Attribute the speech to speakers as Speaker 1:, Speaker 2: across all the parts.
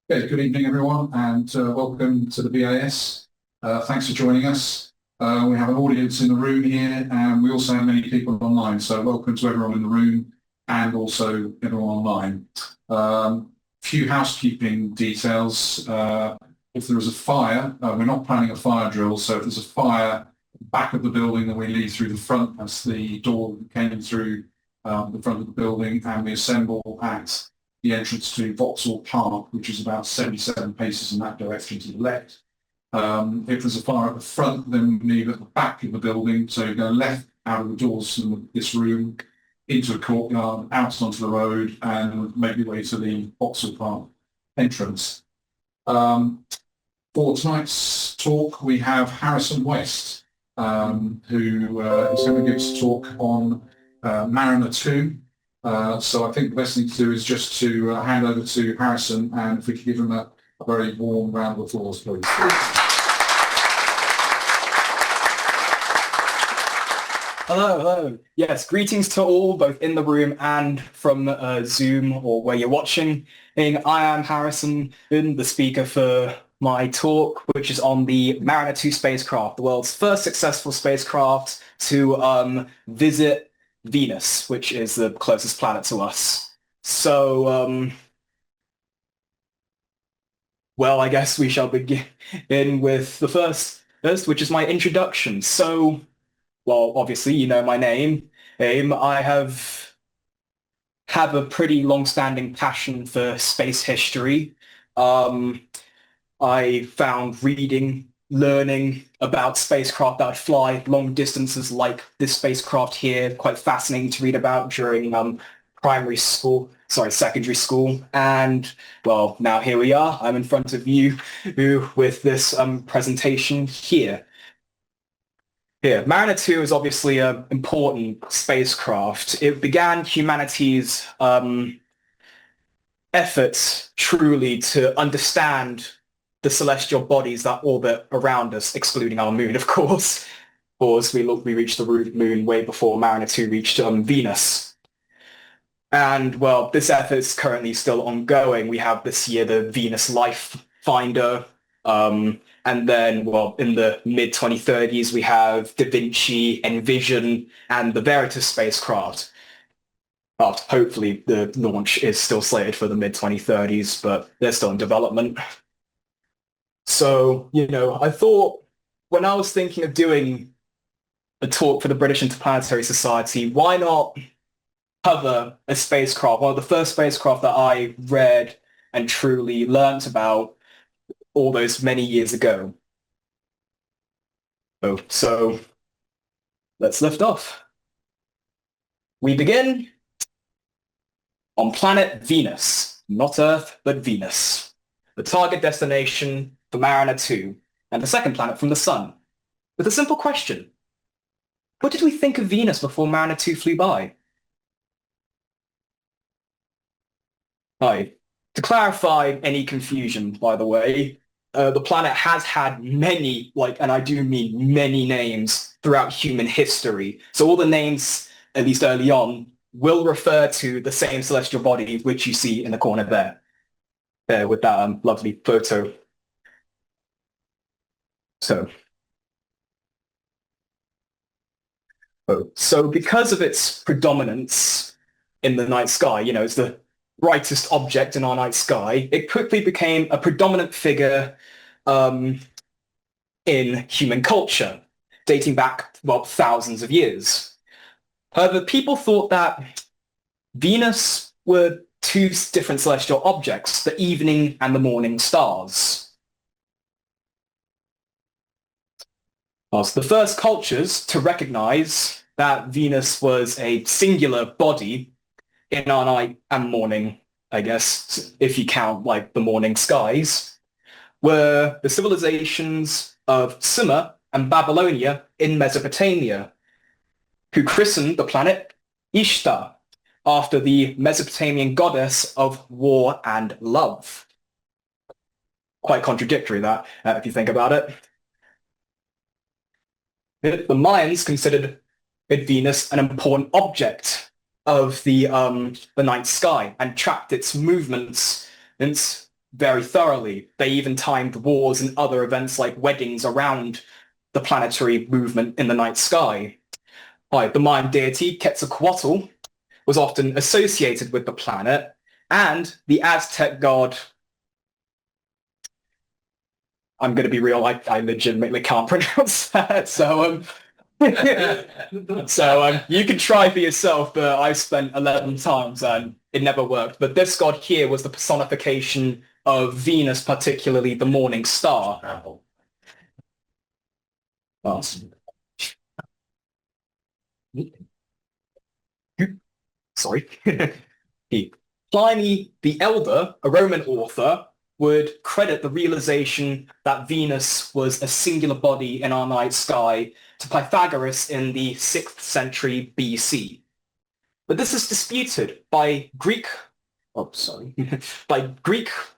Speaker 1: Okay, good evening, everyone, and welcome to the BAS. Thanks for joining us. We have an audience in the room here, and we also have many people online. So welcome to everyone in the room and also everyone online. Few housekeeping details. If there is a fire, we're not planning a fire drill, so if there's a fire back of the building, then we leave through the front. That's the door that came through the front of the building, and we assemble at the entrance to Vauxhall Park, which is about 77 paces in that direction to the left. If there's a fire at the front, then we leave at the back of the building. So you go left out of the doors in this room, into a courtyard, out onto the road, and make your way to the Vauxhall Park entrance. For tonight's talk, we have Harrison West, who is going to give us a talk on Mariner 2. So I think the best thing to do is just to hand over to Harrison, and if we could give him a very warm round of applause, please.
Speaker 2: Hello, hello. Yes, greetings to all, both in the room and from Zoom or where you're watching. I am Harrison, the speaker for my talk, which is on the Mariner 2 spacecraft, the world's first successful spacecraft to visit Venus, which is the closest planet to us. So, well, I guess we shall begin with the first, which is my introduction. So, well, obviously, you know my name. I have a pretty long-standing passion for space history. I found reading, learning about spacecraft that would fly long distances like this spacecraft here quite fascinating to read about during secondary school. And, well, now here we are. I'm in front of you with this presentation here. Mariner 2 is obviously an important spacecraft. It began humanity's efforts truly to understand the celestial bodies that orbit around us, excluding our moon, of course. Of course, we reached the moon way before Mariner 2 reached Venus. And, well, this effort is currently still ongoing. We have this year the Venus Life Finder, and then, well, in the mid-2030s, we have Da Vinci, Envision, and the Veritas spacecraft. Well, hopefully the launch is still slated for the mid-2030s, but they're still in development. So, I thought when I was thinking of doing a talk for the British Interplanetary Society, why not cover a spacecraft, one of the first spacecraft that I read and truly learnt about all those many years ago. So let's lift off. We begin on planet Venus, not Earth, but Venus, the target destination for Mariner 2, and the second planet from the Sun, with a simple question. What did we think of Venus before Mariner 2 flew by? Hi. To clarify any confusion, by the way, the planet has had many, and I do mean many names throughout human history. So all the names, at least early on, will refer to the same celestial body, which you see in the corner there with that lovely photo. So because of its predominance in the night sky, it's the brightest object in our night sky, it quickly became a predominant figure in human culture, dating back, well, thousands of years. However, people thought that Venus were two different celestial objects, the evening and the morning stars. The first cultures to recognize that Venus was a singular body in our night and morning, I guess, if you count the morning skies, were the civilizations of Sumer and Babylonia in Mesopotamia, who christened the planet Ishtar, after the Mesopotamian goddess of war and love. Quite contradictory, that, if you think about it. The Mayans considered Venus an important object of the night sky and tracked its movements very thoroughly. They even timed wars and other events like weddings around the planetary movement in the night sky. The Mayan deity Quetzalcoatl was often associated with the planet, and the Aztec god, I'm going to be real, I legitimately can't pronounce that, so you can try for yourself, but I've spent 11 times and it never worked. But this god here was the personification of Venus, particularly the morning star. Sorry. Pliny the Elder, a Roman author, would credit the realization that Venus was a singular body in our night sky to Pythagoras in the 6th century BC. But this is disputed by Greek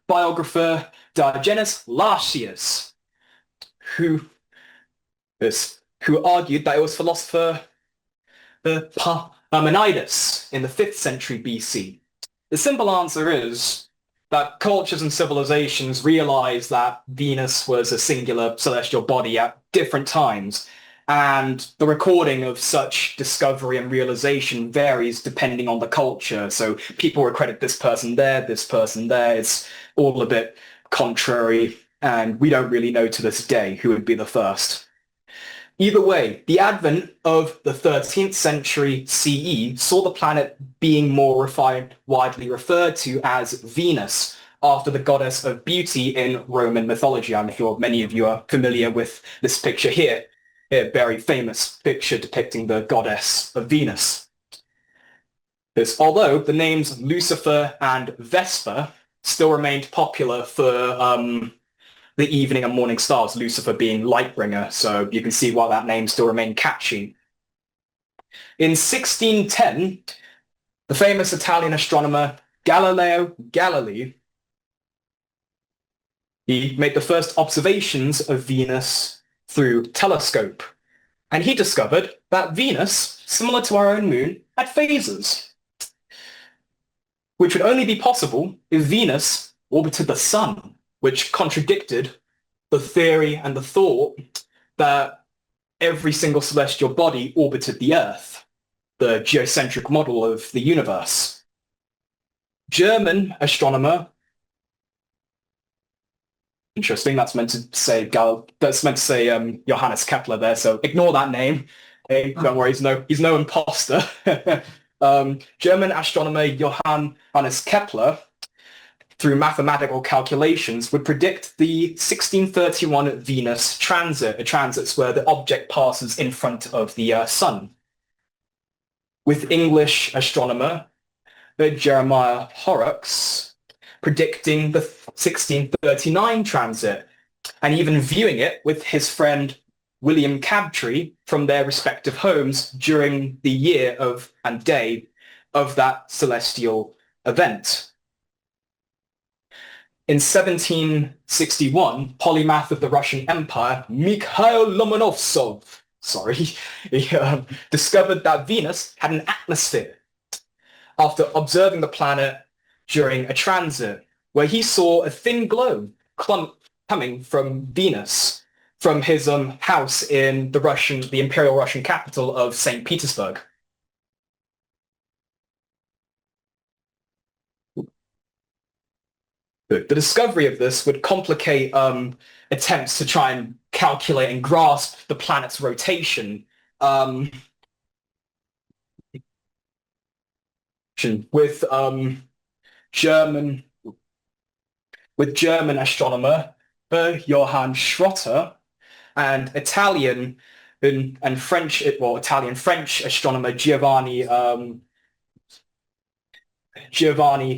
Speaker 2: biographer Diogenes Laertius, who argued that it was philosopher Parmenides in the 5th century BC. The simple answer is that cultures and civilizations realized that Venus was a singular celestial body at different times, and the recording of such discovery and realization varies depending on the culture. So people will credit this person there. It's all a bit contrary, and we don't really know to this day who would be the first. Either way, the advent of the 13th century CE saw the planet being more refined, widely referred to as Venus, after the goddess of beauty in Roman mythology. I'm sure many of you are familiar with this picture here, a very famous picture depicting the goddess of Venus. Although the names Lucifer and Vesper still remained popular for the evening and morning stars, Lucifer being Lightbringer, so you can see why that name still remained catchy. In 1610, the famous Italian astronomer Galileo Galilei, he made the first observations of Venus through telescope, and he discovered that Venus, similar to our own moon, had phases, which would only be possible if Venus orbited the sun, which contradicted the theory and the thought that every single celestial body orbited the Earth, the geocentric model of the universe. German astronomer, interesting, that's meant to say Johannes Kepler there, so ignore that name. Hey, don't worry, he's no imposter. German astronomer Johannes Kepler, through mathematical calculations, would predict the 1631 Venus transit, a transit where the object passes in front of the sun. With English astronomer Jeremiah Horrocks predicting the 1639 transit, and even viewing it with his friend William Crabtree from their respective homes during the year of and day of that celestial event. In 1761, polymath of the Russian Empire, Mikhail Lomonosov, he discovered that Venus had an atmosphere after observing the planet during a transit, where he saw a thin glow coming from Venus from his house in the Imperial Russian capital of St. Petersburg. The discovery of this would complicate attempts to try and calculate and grasp the planet's rotation. With German astronomer Johann Schroter and Italian French astronomer Giovanni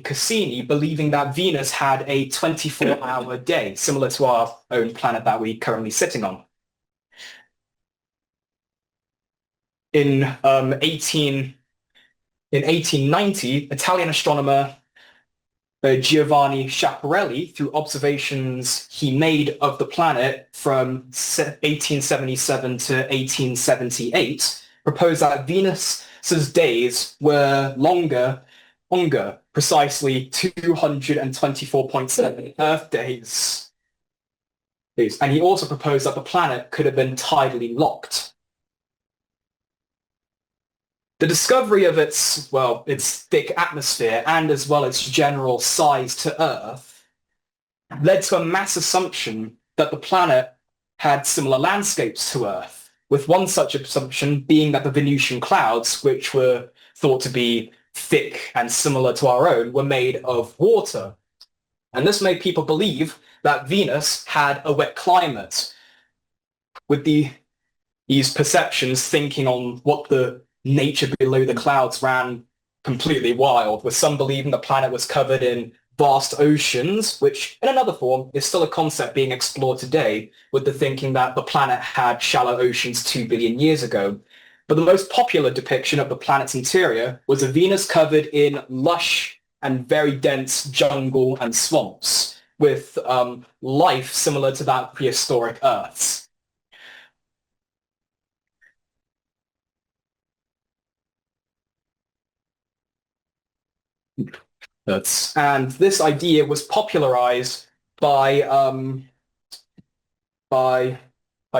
Speaker 2: Cassini, believing that Venus had a 24-hour day, similar to our own planet that we're currently sitting on. In 1890, Italian astronomer Giovanni Schiaparelli, through observations he made of the planet from 1877 to 1878, proposed that Venus's days were longer longer, precisely 224.7 Earth days. And he also proposed that the planet could have been tidally locked. The discovery of its thick atmosphere and as well its general size to Earth led to a mass assumption that the planet had similar landscapes to Earth, with one such assumption being that the Venusian clouds, which were thought to be thick and similar to our own, were made of water. And this made people believe that Venus had a wet climate, with these perceptions thinking on what the nature below the clouds ran completely wild, with some believing the planet was covered in vast oceans, which in another form is still a concept being explored today, with the thinking that the planet had shallow oceans 2 billion years ago. But the most popular depiction of the planet's interior was a Venus covered in lush and very dense jungle and swamps, with life similar to that prehistoric Earth's. And this idea was popularized by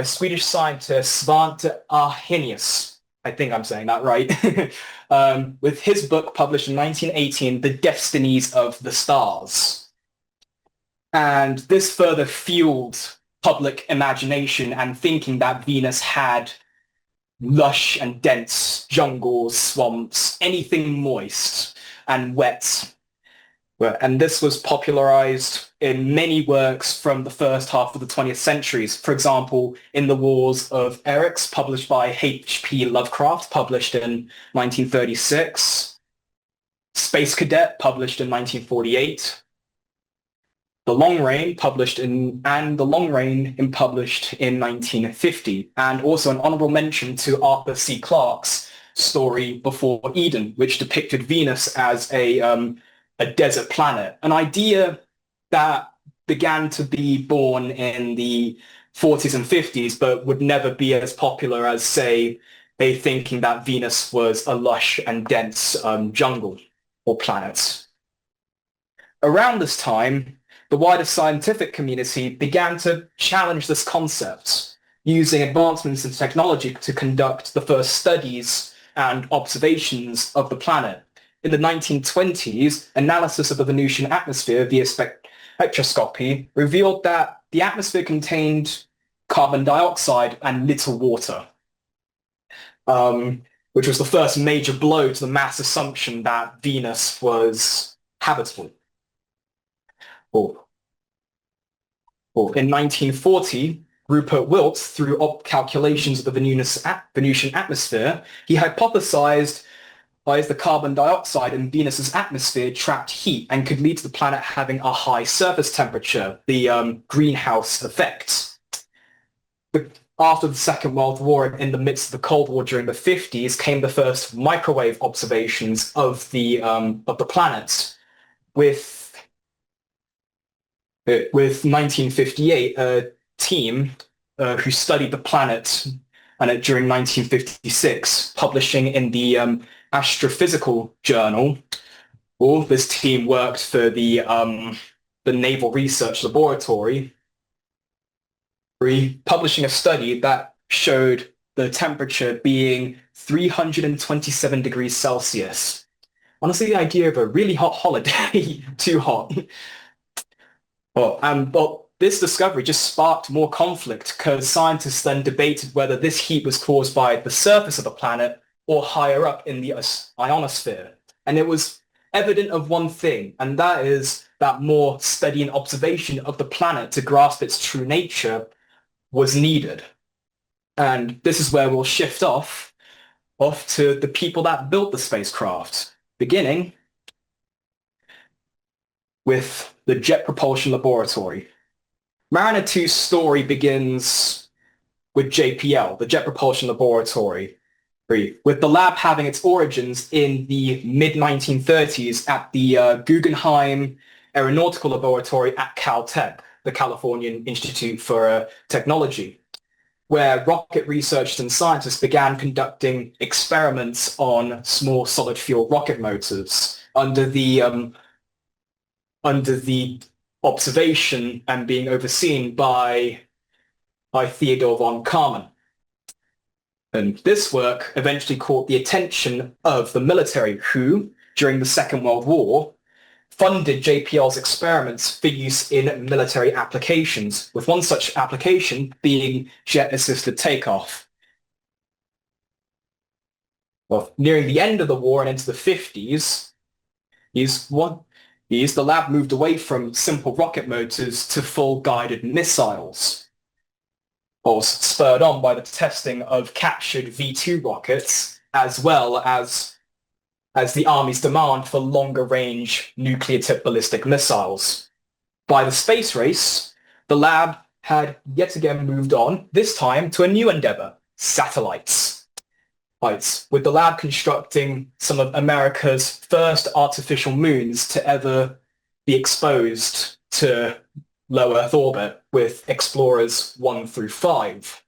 Speaker 2: Swedish scientist Svante Arrhenius. I think I'm saying that right. With his book published in 1918, The Destinies of the Stars. And this further fueled public imagination and thinking that Venus had lush and dense jungles, swamps, anything moist and wet. And this was popularized in many works from the first half of the 20th century. For example, in The Wars of Eryx, published by H.P. Lovecraft, published in 1936. Space Cadet, published in 1948. The Long Rain, published in 1950. And also an honorable mention to Arthur C. Clarke's story Before Eden, which depicted Venus as a desert planet, an idea that began to be born in the 40s and 50s, but would never be as popular as, say, a thinking that Venus was a lush and dense jungle or planet. Around this time, the wider scientific community began to challenge this concept, using advancements in technology to conduct the first studies and observations of the planet. In the 1920s, analysis of the Venusian atmosphere via spectroscopy revealed that the atmosphere contained carbon dioxide and little water, which was the first major blow to the mass assumption that Venus was habitable. In 1940, Rupert Wildt, through calculations of the Venusian atmosphere, he hypothesized the carbon dioxide in Venus's atmosphere trapped heat and could lead to the planet having a high surface temperature, the greenhouse effect. After the Second World War, in the midst of the Cold War during the 50s, came the first microwave observations of the planet, with 1958, a team who studied the planet during 1956, publishing in the Astrophysical Journal. This team worked for the Naval Research Laboratory, publishing a study that showed the temperature being 327 degrees Celsius. Honestly, the idea of a really hot holiday, too hot. But this discovery just sparked more conflict, because scientists then debated whether this heat was caused by the surface of the planet or higher up in the ionosphere. And it was evident of one thing, and that is that more study and observation of the planet to grasp its true nature was needed. And this is where we'll shift off to the people that built the spacecraft, beginning with the Jet Propulsion Laboratory. Mariner 2's story begins with JPL, the Jet Propulsion Laboratory, with the lab having its origins in the mid-1930s at the Guggenheim Aeronautical Laboratory at Caltech, the Californian Institute for Technology, where rocket researchers and scientists began conducting experiments on small solid fuel rocket motors, under the observation and being overseen by Theodore von Karman. And this work eventually caught the attention of the military, who, during the Second World War, funded JPL's experiments for use in military applications, with one such application being jet-assisted takeoff. Well, nearing the end of the war and into the 50s, the lab moved away from simple rocket motors to full guided missiles, was spurred on by the testing of captured V2 rockets, as well as the Army's demand for longer-range nuclear-tipped ballistic missiles. By the space race, the lab had yet again moved on, this time to a new endeavor, satellites. With the lab constructing some of America's first artificial moons to ever be exposed to low Earth orbit, with Explorers 1 through 5.